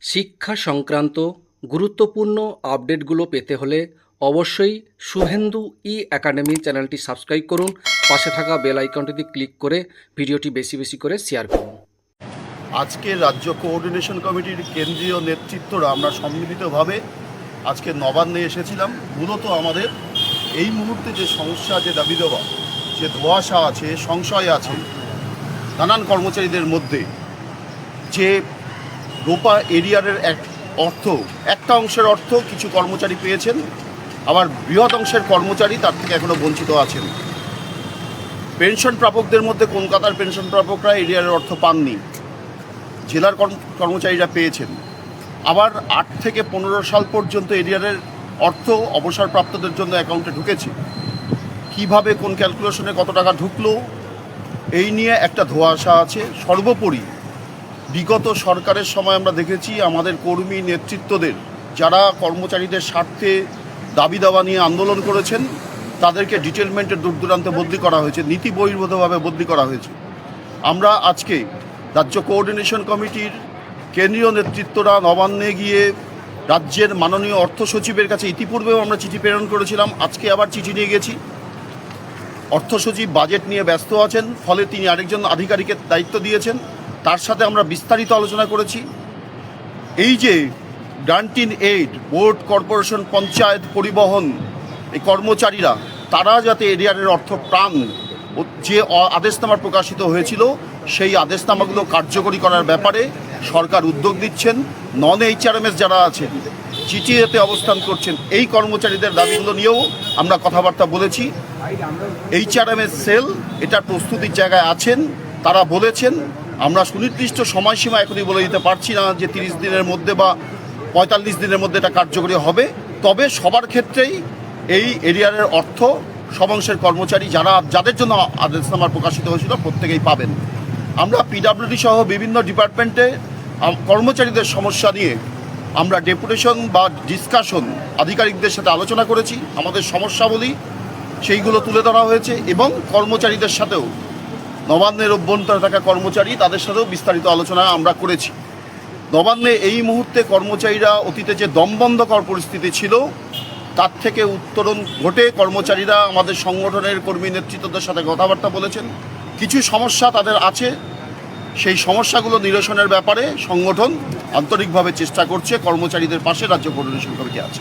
শিক্ষা সংক্রান্ত গুরুত্বপূর্ণ আপডেটগুলো পেতে হলে অবশ্যই শুভেন্দু একাডেমি চ্যানেলটি সাবস্ক্রাইব করুন। পাশে থাকা বেল আইকনটিতে ক্লিক করে ভিডিওটি বেশি বেশি করে শেয়ার করুন। আজকে রাজ্য কোঅর্ডিনেশন কমিটির কেন্দ্রীয় নেতৃত্বরা আমরা সম্মিলিতভাবে আজকে নবান্নে এসেছিলাম। মূলত আমাদের এই মুহূর্তে যে সমস্যা, যে দাবি দেওয়া, যে ধোঁয়াশা আছে, সংশয় আছে নানান কর্মচারীদের মধ্যে, যে রোপা এরিয়ারের একটা অংশের অর্থ কিছু কর্মচারী পেয়েছেন, আবার বৃহৎ অংশের কর্মচারী তার থেকে এখনও বঞ্চিত আছেন। পেনশন প্রাপকদের মধ্যে কলকাতার পেনশন প্রাপকরা এরিয়ারের অর্থ পাননি, জেলার কর্মচারীরা পেয়েছেন। আবার 8 থেকে 15 সাল পর্যন্ত এরিয়ারের অর্থ অবসরপ্রাপ্তদের জন্য অ্যাকাউন্টে ঢুকেছে। কিভাবে, কোন ক্যালকুলেশনে কত টাকা ঢুকলো, এই নিয়ে একটা ধোঁয়াশা আছে। সর্বোপরি বিগত সরকারের সময় আমরা দেখেছি আমাদের কর্মী নেতৃত্বদের, যারা কর্মচারীদের স্বার্থে দাবি দাওয়া নিয়ে আন্দোলন করেছেন, তাদেরকে ডিটেলমেন্টের দূর দূরান্তে বদলি করা হয়েছে, নীতি বহির্ভূতভাবে বদলি করা হয়েছে। আমরা আজকে রাজ্য কোঅর্ডিনেশন কমিটির কেন্দ্রীয় নেতৃত্বরা নবান্নে গিয়ে রাজ্যের মাননীয় অর্থ সচিবের কাছে ইতিপূর্বেও আমরা চিঠি প্রেরণ করেছিলাম, আজকে আবার চিঠি নিয়ে গেছি। অর্থ সচিব বাজেট নিয়ে ব্যস্ত আছেন, ফলে তিনি আরেকজন আধিকারিকের দায়িত্ব দিয়েছেন, তার সাথে আমরা বিস্তারিত আলোচনা করেছি। এই যে grant in aid, board, corporation, panchayat, পরিবহন, এই কর্মচারীরা তারা যাতে এরিয়ারের অর্থ পান, যে আদেশনামা প্রকাশিত হয়েছিল সেই আদেশনামাগুলো কার্যকরী করার ব্যাপারে সরকার উদ্যোগ দিচ্ছেন। নন এইচআরএমএস যারা আছেন, চিঠিতে অবস্থান করছেন, এই কর্মচারীদের দাবিগুলো নিয়েও আমরা কথাবার্তা বলেছি। এইচআরএমএস সেল এটার প্রস্তুতির জায়গায় আছেন, তারা বলেছেন। আমরা সুনির্দিষ্ট সময়সীমা এখনই বলে দিতে পারছি না যে 30 দিনের মধ্যে বা 45 দিনের মধ্যে এটা কার্যকরী হবে, তবে সবার ক্ষেত্রেই এই এরিয়ারের অর্থ সব অংশের কর্মচারী যাদের জন্য আদেশনামা প্রকাশিত হয়েছিল প্রত্যেকেই পাবেন। আমরা পিডব্লিউডি সহ বিভিন্ন ডিপার্টমেন্টে কর্মচারীদের সমস্যা নিয়ে আমরা ডেপুটেশন বা ডিসকাশন আধিকারিকদের সাথে আলোচনা করেছি। আমাদের সমস্যাবলী সেইগুলো তুলে ধরা হয়েছে এবং কর্মচারীদের সাথেও, নবান্নের অভ্যন্তরে থাকা কর্মচারী, তাদের সাথেও বিস্তারিত আলোচনা আমরা করেছি। নবান্নে এই মুহূর্তে কর্মচারীরা অতীতে যে দমবন্ধকর পরিস্থিতি ছিল তার থেকে উত্তরণ ঘটে কর্মচারীরা আমাদের সংগঠনের কর্মী নেতৃত্বদের সাথে কথাবার্তা বলেছেন। কিছু সমস্যা তাদের আছে, সেই সমস্যাগুলো নিরসনের ব্যাপারে সংগঠন আন্তরিকভাবে চেষ্টা করছে। কর্মচারীদের পাশে রাজ্য কোঅর্ডিনেশন কমিটি আছে।